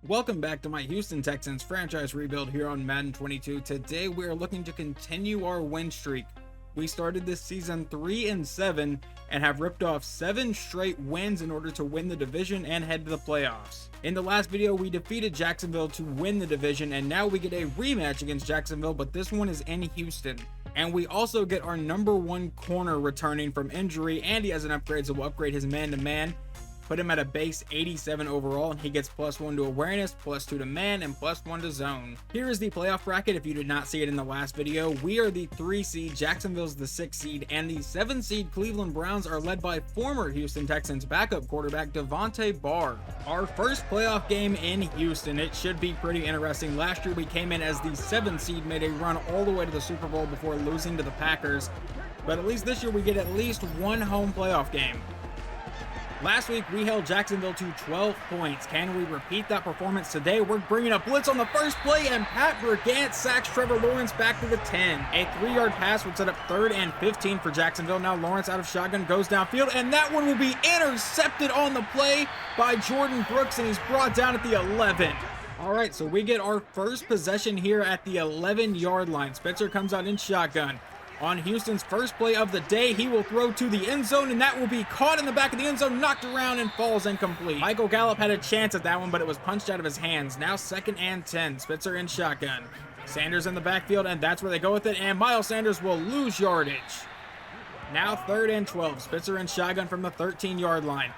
Welcome back to my Houston Texans franchise rebuild here on Madden 22. Today we are looking to continue our win streak. We started this season 3-7 and have ripped off 7 straight wins in order to win the division and head to the playoffs. In the last video we defeated Jacksonville to win the division, and now we get a rematch against Jacksonville, but this one is in Houston. And we also get our #1 corner returning from injury, and he has an upgrade, so we'll upgrade his man-to-man. Put him at a base 87 overall, and he gets +1 to awareness, +2 to man, and +1 to zone. Here is the playoff bracket if you did not see it in the last video. We are the 3 seed, Jacksonville's the 6 seed, and the 7 seed Cleveland Browns are led by former Houston Texans backup quarterback Devontae Barr. Our first playoff game in Houston, it should be pretty interesting. Last year we came in as the 7 seed, made a run all the way to the Super Bowl before losing to the Packers, but at least this year we get at least one home playoff game. Last week, we held Jacksonville to 12 points. Can we repeat that performance today? We're bringing a blitz on the first play, and Pat Brigant sacks Trevor Lawrence back to the 10. A 3-yard pass would set up 3rd and 15 for Jacksonville. Now Lawrence out of shotgun goes downfield, and that one will be intercepted on the play by Jordan Brooks, and he's brought down at the 11. All right, so we get our first possession here at the 11-yard line. Spitzer comes out in shotgun. On Houston's first play of the day, he will throw to the end zone, and that will be caught in the back of the end zone, knocked around, and falls incomplete. Michael Gallup had a chance at that one, but it was punched out of his hands. Now 2nd and 10, Spitzer in shotgun. Sanders in the backfield, and that's where they go with it, and Miles Sanders will lose yardage. Now 3rd and 12, Spitzer in shotgun from the 13-yard line.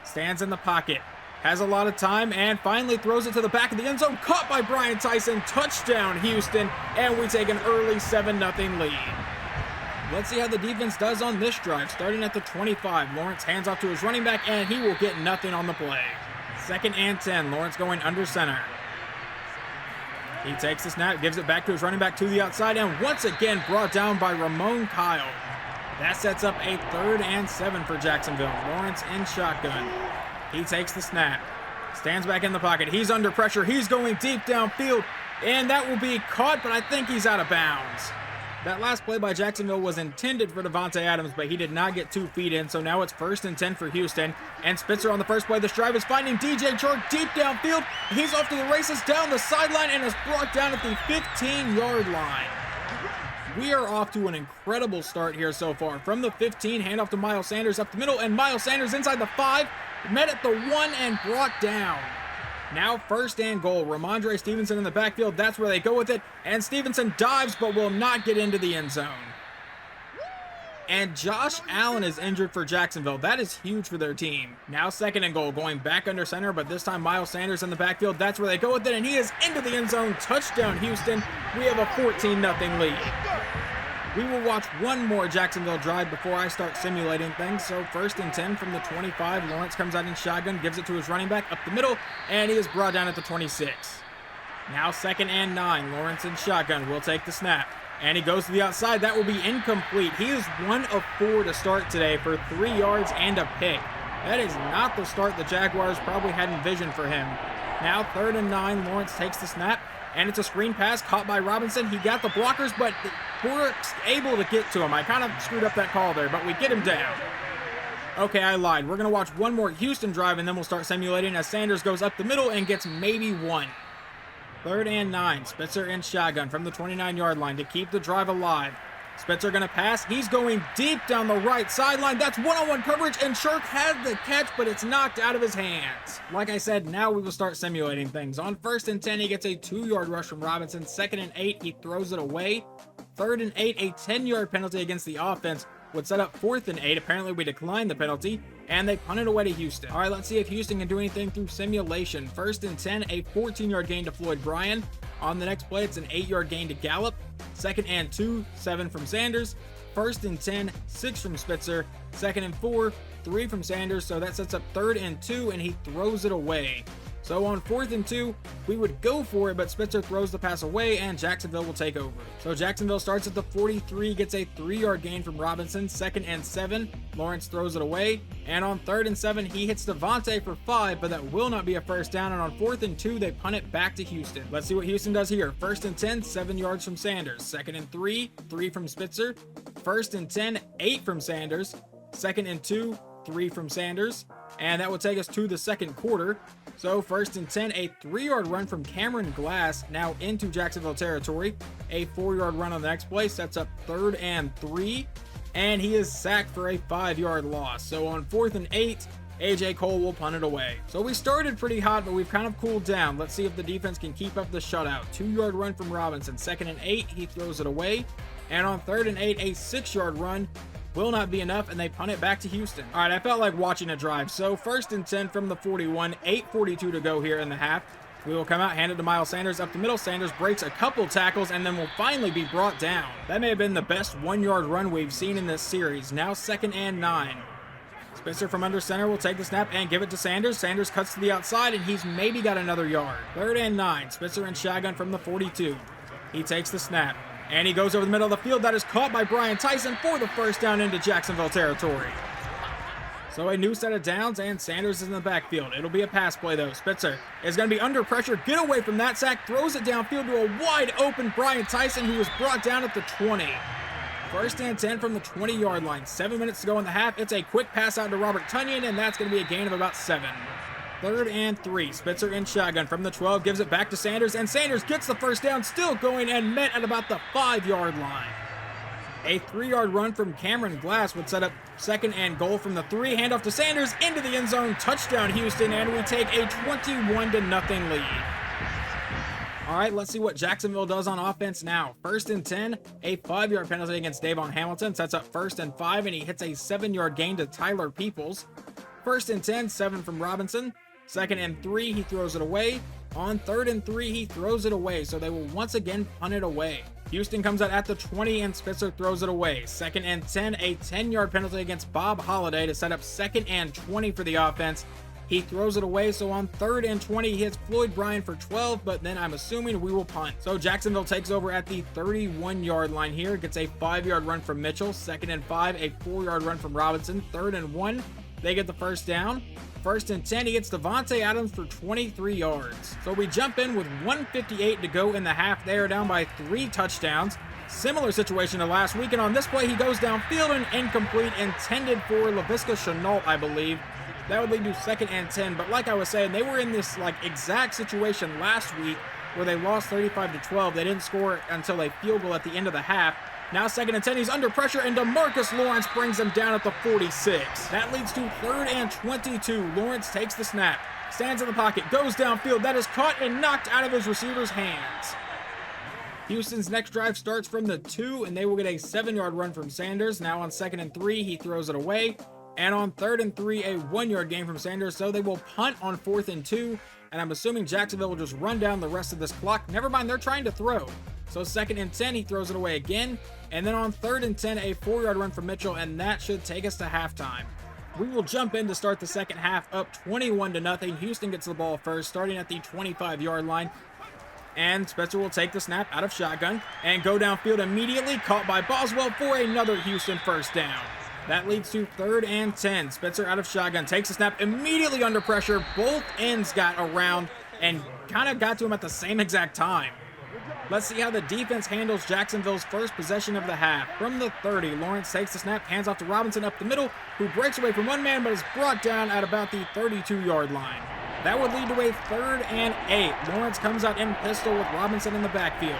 Stands in the pocket, has a lot of time, and finally throws it to the back of the end zone, caught by Brian Tyson. Touchdown, Houston, and we take an early 7-0 lead. Let's see how the defense does on this drive. Starting at the 25, Lawrence hands off to his running back, and he will get nothing on the play. 2nd and 10, Lawrence going under center. He takes the snap, gives it back to his running back to the outside, and once again brought down by Ramon Kyle. That sets up a 3rd and 7 for Jacksonville. Lawrence in shotgun. He takes the snap, stands back in the pocket. He's under pressure. He's going deep downfield, and that will be caught, but I think he's out of bounds. That last play by Jacksonville was intended for Davante Adams, but he did not get 2 feet in, so now it's 1st and 10 for Houston. And Spitzer on the first play of this drive is finding DJ Chark deep downfield. He's off to the races down the sideline and is brought down at the 15-yard line. We are off to an incredible start here so far. From the 15, handoff to Miles Sanders up the middle, and Miles Sanders inside the 5, met at the 1 and brought down. Now 1st and goal. Ramondre Stevenson in the backfield. That's where they go with it. And Stevenson dives but will not get into the end zone. And Josh Allen is injured for Jacksonville. That is huge for their team. Now 2nd and goal. Going back under center, but this time Miles Sanders in the backfield. That's where they go with it. And he is into the end zone. Touchdown, Houston. We have a 14-0 lead. We will watch one more Jacksonville drive before I start simulating things. So 1st and 10 from the 25. Lawrence comes out in shotgun, gives it to his running back up the middle, and he is brought down at the 26. Now 2nd and 9. Lawrence in shotgun will take the snap, and he goes to the outside. That will be incomplete. He is 1 of 4 to start today for 3 yards and a pick. That is not the start the Jaguars probably had envisioned for him. Now 3rd and 9. Lawrence takes the snap, and it's a screen pass caught by Robinson. He got the blockers, but Bork's able to get to him. I kind of screwed up that call there, but we get him down. Okay, I lied. We're going to watch one more Houston drive, and then we'll start simulating as Sanders goes up the middle and gets maybe 1. 3rd and 9. Spitzer in shotgun from the 29-yard line to keep the drive alive. Spitzer going to pass. He's going deep down the right sideline. That's one-on-one coverage, and Chark had the catch, but it's knocked out of his hands. Like I said, now we will start simulating things. On 1st and 10, he gets a 2-yard rush from Robinson. 2nd and 8, he throws it away. 3rd and 8, a 10-yard penalty against the offense would set up 4th and 8. Apparently, we declined the penalty, and they punt it away to Houston. All right, let's see if Houston can do anything through simulation. 1st and 10, a 14-yard gain to Floyd Bryan. On the next play, it's an 8-yard gain to Gallup. 2nd and 2, 7 from Sanders. 1st and 10, 6 from Spitzer. 2nd and 4, 3 from Sanders. So that sets up 3rd and 2, and he throws it away. So on 4th and 2, we would go for it, but Spitzer throws the pass away, and Jacksonville will take over. So Jacksonville starts at the 43, gets a 3-yard gain from Robinson. 2nd and 7, Lawrence throws it away. And on 3rd and 7, he hits Devontae for 5, but that will not be a first down. And on 4th and 2, they punt it back to Houston. Let's see what Houston does here. 1st and 10, 7 yards from Sanders. 2nd and 3, 3 from Spitzer. 1st and 10, 8 from Sanders. 2nd and 2, 3 from Sanders. And that will take us to the second quarter. So 1st and 10, a 3-yard run from Cameron Glass, now into Jacksonville territory. A 4-yard run on the next play sets up 3rd and 3, and he is sacked for a 5-yard loss. So on 4th and 8, AJ Cole will punt it away. So we started pretty hot, but we've kind of cooled down. Let's see if the defense can keep up the shutout. 2-yard run from Robinson. 2nd and 8, he throws it away. And on 3rd and 8, a 6-yard run will not be enough, and they punt it back to Houston. All right, I felt like watching a drive. So 1st and 10 from the 41, 8:42 to go here in the half. We will come out, hand it to Miles Sanders up the middle. Sanders breaks a couple tackles and then will finally be brought down. That may have been the best 1-yard run we've seen in this series. Now 2nd and 9. Spencer from under center will take the snap and give it to Sanders. Sanders cuts to the outside, and he's maybe got another yard. 3rd and 9. Spencer in shotgun from the 42. He takes the snap, and he goes over the middle of the field. That is caught by Brian Tyson for the 1st down into Jacksonville territory. So a new set of downs, and Sanders is in the backfield. It'll be a pass play, though. Spitzer is going to be under pressure. Get away from that sack. Throws it downfield to a wide open Brian Tyson, who was brought down at the 20. 1st and 10 from the 20-yard line. 7 minutes to go in the half. It's a quick pass out to Robert Tunyon, and that's going to be a gain of about 7. 3rd and 3. Spitzer in shotgun from the 12. Gives it back to Sanders, and Sanders gets the 1st down, still going, and met at about the 5-yard line. A 3-yard run from Cameron Glass would set up 2nd and goal from the 3. Handoff to Sanders into the end zone. Touchdown Houston, and we take a 21-0 lead. All right, let's see what Jacksonville does on offense now. 1st and 10, a 5-yard penalty against Davon Hamilton. Sets up 1st and 5, and he hits a 7-yard gain to Tyler Peoples. 1st and 10, 7 from Robinson. 2nd and 3, he throws it away. On 3rd and 3, he throws it away, so they will once again punt it away. Houston comes out at the 20, and Spitzer throws it away. 2nd and 10, a 10-yard penalty against Bob Holliday to set up 2nd and 20 for the offense. He throws it away, so on 3rd and 20, he hits Floyd Bryan for 12, but then I'm assuming we will punt. So Jacksonville takes over at the 31-yard line here, gets a 5-yard run from Mitchell. 2nd and 5, a 4-yard run from Robinson. 3rd and 1, they get the 1st down. 1st and 10, he gets Devontae Adams for 23 yards. So we jump in with 1:58 to go in the half. They are down by 3 touchdowns. Similar situation to last week, and on this play, he goes downfield and incomplete, intended for Laviska Shenault, I believe. That would lead to 2nd and 10, but like I was saying, they were in this exact situation last week where they lost 35-12. They didn't score until a field goal at the end of the half. Now 2nd and 10, he's under pressure, and DeMarcus Lawrence brings him down at the 46. That leads to 3rd and 22. Lawrence takes the snap, stands in the pocket, goes downfield. That is caught and knocked out of his receiver's hands. Houston's next drive starts from the 2, and they will get a 7-yard run from Sanders. Now on 2nd and 3, he throws it away. And on 3rd and 3, a 1-yard gain from Sanders, so they will punt on 4th and 2, and I'm assuming Jacksonville will just run down the rest of this clock. Never mind, they're trying to throw. So 2nd and 10, he throws it away again, and then on 3rd and 10, a 4-yard run from Mitchell, and that should take us to halftime. We will jump in to start the second half up 21-0. Houston gets the ball first, starting at the 25-yard line. And Spencer will take the snap out of shotgun and go downfield immediately, caught by Boswell for another Houston 1st down. That leads to 3rd and 10. Spencer out of shotgun, takes the snap immediately under pressure. Both ends got around and kind of got to him at the same exact time. Let's see how the defense handles Jacksonville's first possession of the half. From the 30, Lawrence takes the snap, hands off to Robinson up the middle, who breaks away from one man but is brought down at about the 32-yard line. That would lead to a 3rd and 8. Lawrence comes out in pistol with Robinson in the backfield.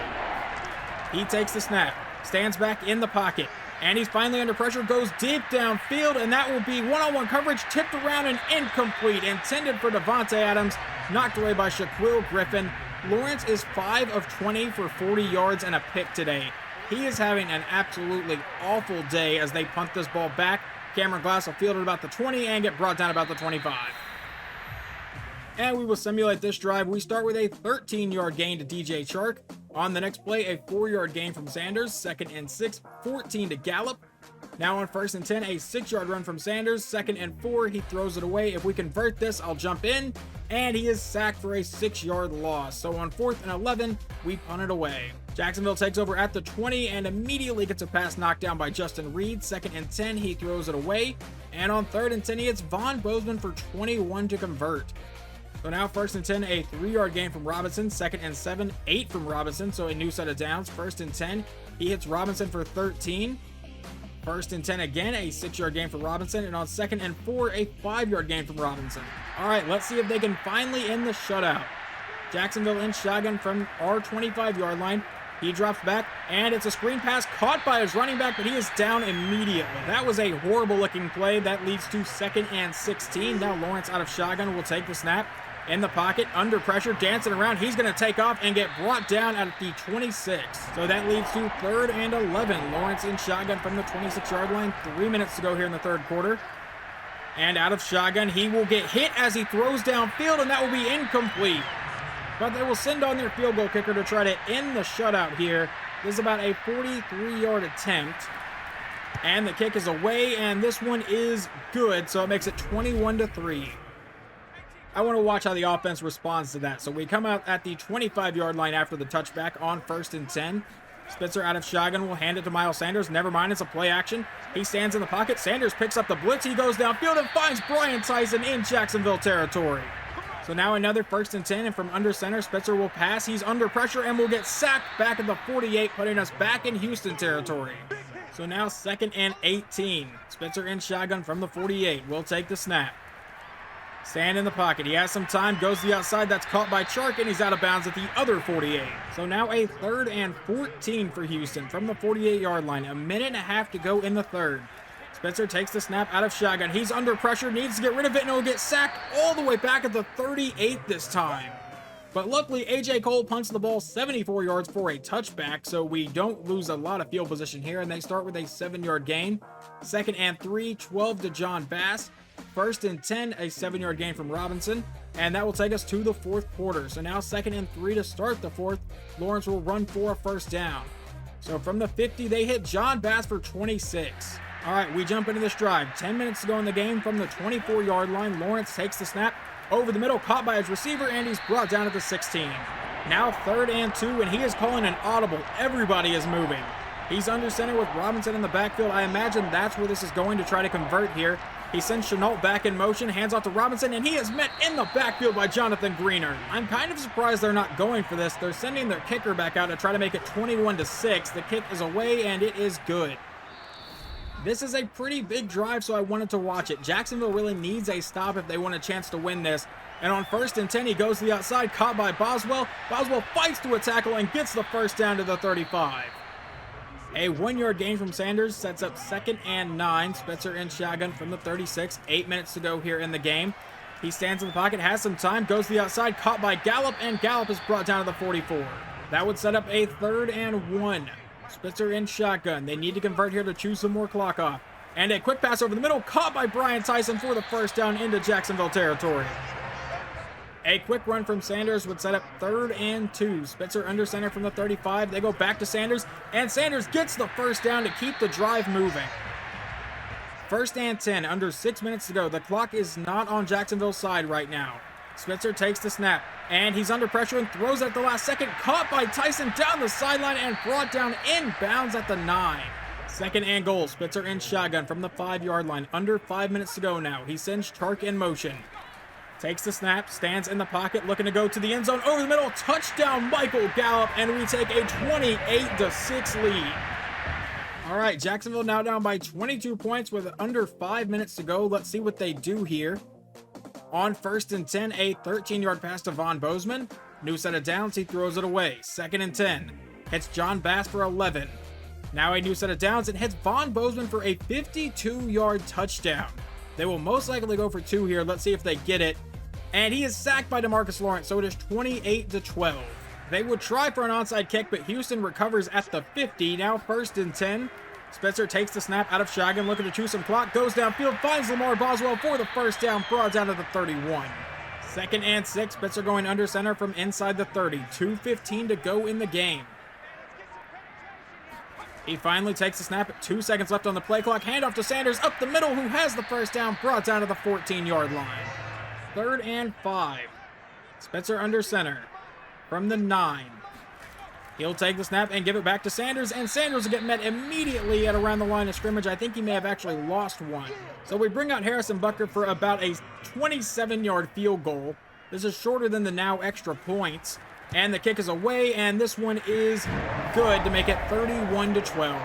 He takes the snap, stands back in the pocket, and he's finally under pressure, goes deep downfield, and that will be one-on-one coverage, tipped around and incomplete, intended for Devontae Adams, knocked away by Shaquille Griffin. Lawrence is 5 of 20 for 40 yards and a pick today. He is having an absolutely awful day as they punt this ball back. Cameron Glass will field it about the 20 and get brought down about the 25. And we will simulate this drive. We start with a 13-yard gain to DJ Chark. On the next play, a 4-yard gain from Sanders. 2nd and 6, 14 to Gallup. Now on 1st and 10, a 6-yard run from Sanders. 2nd and 4, he throws it away. If we convert this, I'll jump in. And he is sacked for a 6-yard loss. So on 4th and 11, we punt it away. Jacksonville takes over at the 20 and immediately gets a pass knocked down by Justin Reed. 2nd and 10, he throws it away. And on 3rd and 10, he hits Von Bozeman for 21 to convert. So now 1st and 10, a 3-yard gain from Robinson. 2nd and 7, 8 from Robinson, so a new set of downs. 1st and 10, he hits Robinson for 13. First and 10 again, a 6-yard gain from Robinson, and on 2nd and 4, a 5-yard gain from Robinson. All right, let's see if they can finally end the shutout. Jacksonville in shotgun from our 25-yard line. He drops back, and it's a screen pass caught by his running back, but he is down immediately. That was a horrible-looking play. That leads to 2nd and 16. Now Lawrence out of shotgun will take the snap. In the pocket, under pressure, dancing around. He's going to take off and get brought down at the 26. So that leads to 3rd and 11. Lawrence in shotgun from the 26-yard line. 3 minutes to go here in the third quarter. And out of shotgun, he will get hit as he throws downfield, and that will be incomplete. But they will send on their field goal kicker to try to end the shutout here. This is about a 43-yard attempt. And the kick is away, and this one is good, so it makes it 21-3. I want to watch how the offense responds to that. So we come out at the 25-yard line after the touchback on 1st and 10. Spitzer out of shotgun will hand it to Miles Sanders. Never mind, it's a play action. He stands in the pocket. Sanders picks up the blitz. He goes downfield and finds Brian Tyson in Jacksonville territory. So now another 1st and 10, and from under center, Spitzer will pass. He's under pressure and will get sacked back at the 48, putting us back in Houston territory. So now 2nd and 18. Spitzer in shotgun from the 48. Will take the snap. Stand in the pocket. He has some time, goes to the outside. That's caught by Chark, and he's out of bounds at the other 48. So now a 3rd and 14 for Houston from the 48-yard line. A minute and a half to go in the third. Spitzer takes the snap out of shotgun. He's under pressure, needs to get rid of it, and he'll get sacked all the way back at the 38 this time. But luckily, A.J. Cole punts the ball 74 yards for a touchback, so we don't lose a lot of field position here, and they start with a 7-yard gain. 2nd and 3, 12 to John Bass. 1st and 10, a 7-yard gain from Robinson, and that will take us to the fourth quarter. So now 2nd and 3 to start the fourth. Lawrence will run for a first down. So from the 50, they hit John Bass for 26. All right, we jump into this drive. 10 minutes to go in the game from the 24-yard line. Lawrence takes the snap over the middle, caught by his receiver, and he's brought down at the 16. Now 3rd and 2, and he is calling an audible. Everybody is moving. He's under center with Robinson in the backfield. I imagine that's where this is going to try to convert here. He sends Chenault back in motion, hands off to Robinson, and he is met in the backfield by Jonathan Greener. I'm kind of surprised they're not going for this. They're sending their kicker back out to try to make it 21-6. The kick is away, and it is good. This is a pretty big drive, so I wanted to watch it. Jacksonville really needs a stop if they want a chance to win this. And on 1st and 10, he goes to the outside, caught by Boswell. Boswell fights to a tackle and gets the first down to the 35. A 1-yard gain from Sanders sets up 2nd and 9. Spitzer in shotgun from the 36. 8 minutes to go here in the game. He stands in the pocket, has some time, goes to the outside, caught by Gallup, and Gallup is brought down to the 44. That would set up a 3rd and 1. Spitzer in shotgun. They need to convert here to chew some more clock off. And a quick pass over the middle, caught by Brian Tyson for the first down into Jacksonville territory. A quick run from Sanders would set up 3rd and 2. Spitzer under center from the 35. They go back to Sanders, and Sanders gets the first down to keep the drive moving. 1st and 10, under 6 minutes to go. The clock is not on Jacksonville's side right now. Spitzer takes the snap, and he's under pressure and throws at the last second. Caught by Tyson down the sideline and brought down in bounds at the 9. 2nd and goal. Spitzer in shotgun from the 5-yard line. Under 5 minutes to go now. He sends Chark in motion. Takes the snap, stands in the pocket, looking to go to the end zone. Over the middle, touchdown Michael Gallup, and we take a 28-6 lead. All right, Jacksonville now down by 22 points with under 5 minutes to go. Let's see what they do here. On 1st and 10, a 13-yard pass to Von Bozeman. New set of downs, he throws it away. 2nd and 10, hits John Bass for 11. Now a new set of downs, and hits Von Bozeman for a 52-yard touchdown. They will most likely go for 2 here. Let's see if they get it. And he is sacked by DeMarcus Lawrence, so it is 28-12. They would try for an onside kick, but Houston recovers at the 50. Now 1st and 10. Spitzer takes the snap out of shotgun, looking to chew some clock, goes downfield, finds Lamar Boswell for the first down, brought down to the 31. 2nd and 6. Spitzer going under center from inside the 30. 2:15 to go in the game. He finally takes the snap at 2 seconds left on the play clock. Handoff to Sanders up the middle, who has the first down, brought down to the 14-yard line. 3rd and 5. Spitzer under center from the 9. He'll take the snap and give it back to Sanders, and Sanders will get met immediately at around the line of scrimmage. I think he may have actually lost one. So we bring out Harrison Butker for about a 27-yard field goal. This is shorter than the now extra points. And the kick is away, and this one is good to make it 31-12.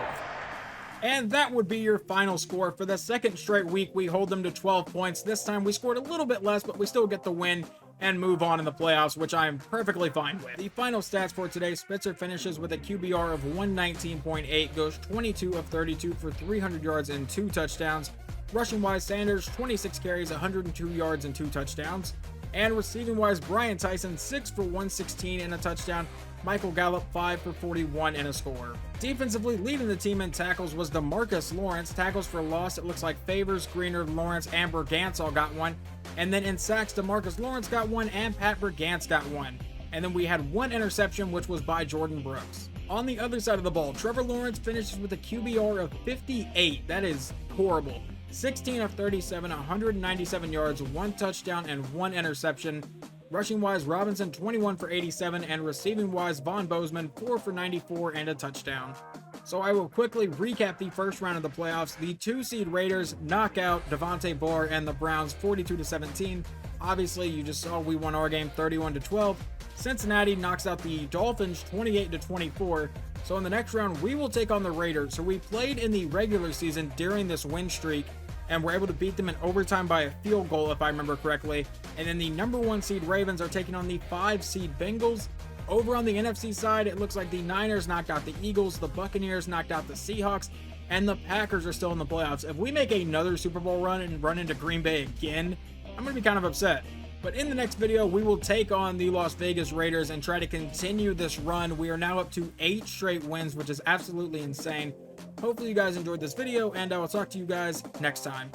And that would be your final score. For the second straight week, we hold them to 12 points. This time we scored a little bit less, but we still get the win and move on in the playoffs, which I am perfectly fine with. The final stats for today: Spitzer finishes with a QBR of 119.8, goes 22 of 32 for 300 yards and 2 touchdowns. Rushing-wise, Sanders, 26 carries, 102 yards and 2 touchdowns. And receiving-wise, Brian Tyson, 6 for 116 and a touchdown. Michael Gallup, 5 for 41 and a score. Defensively, leading the team in tackles was DeMarcus Lawrence. Tackles for loss, it looks like Favors, Greener, Lawrence, and Bergantz all got one. And then in sacks, DeMarcus Lawrence got one, and Pat Bergantz got one. And then we had one interception, which was by Jordan Brooks. On the other side of the ball, Trevor Lawrence finishes with a QBR of 58. That is horrible. 16 of 37, 197 yards, 1 touchdown, and 1 interception. Rushing-wise, Robinson, 21 for 87, and receiving-wise, Von Bozeman, 4 for 94 and a touchdown. So I will quickly recap the first round of the playoffs. The 2-seed Raiders knock out Devontae Barr and the Browns 42-17. Obviously, you just saw we won our game 31-12. Cincinnati knocks out the Dolphins 28-24. So in the next round, we will take on the Raiders. So we played in the regular season during this win streak, and we're able to beat them in overtime by a field goal, if I remember correctly. And then the number 1 seed Ravens are taking on the 5 seed Bengals. Over on the NFC side, it looks like the Niners knocked out the Eagles, the Buccaneers knocked out the Seahawks, and the Packers are still in the playoffs. If we make another Super Bowl run and run into Green Bay again, I'm going to be kind of upset. But in the next video, we will take on the Las Vegas Raiders and try to continue this run. We are now up to 8 straight wins, which is absolutely insane. Hopefully you guys enjoyed this video, and I will talk to you guys next time.